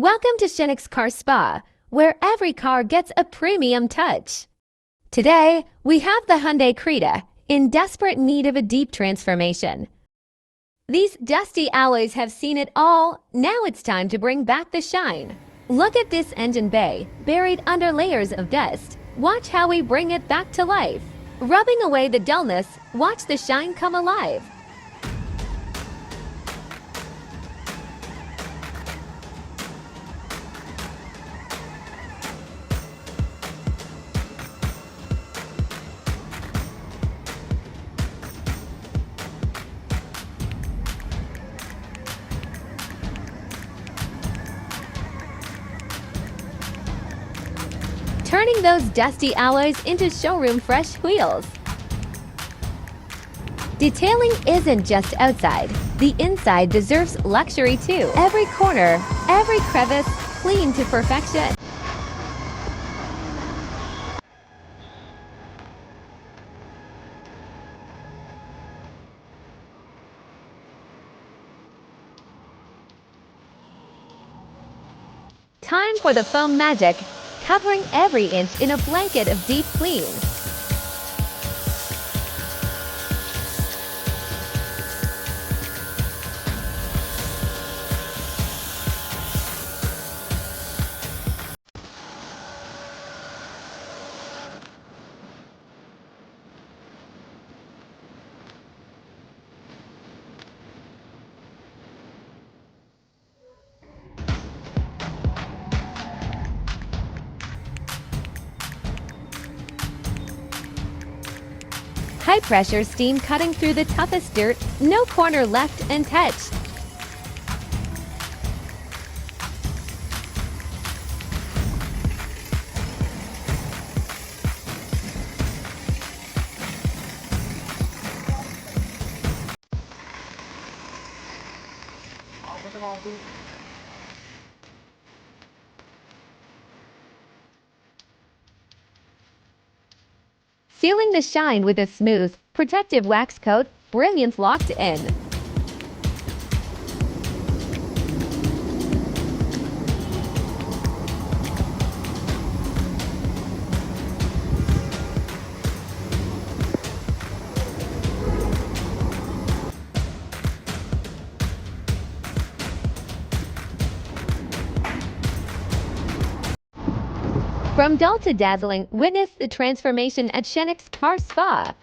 Welcome to Shinex Car Spa, where every car gets a premium touch. Today, we have the Hyundai Creta in desperate need of a deep transformation. These dusty alloys have seen it all. Now it's time to bring back the shine. Look at this engine bay, buried under layers of dust. Watch how we bring it back to life. Rubbing away the dullness, watch the shine come alive. Turning those dusty alloys into showroom fresh wheels. Detailing isn't just outside. The inside deserves luxury too. Every corner, every crevice, clean to perfection. Time for the foam magic, covering every inch in a blanket of deep clean. High-pressure steam cutting through the toughest dirt, no corner left untouched. Sealing the shine with a smooth, protective wax coat, brilliance locked in. From dull to dazzling, witness the transformation at Shinex Car Spa.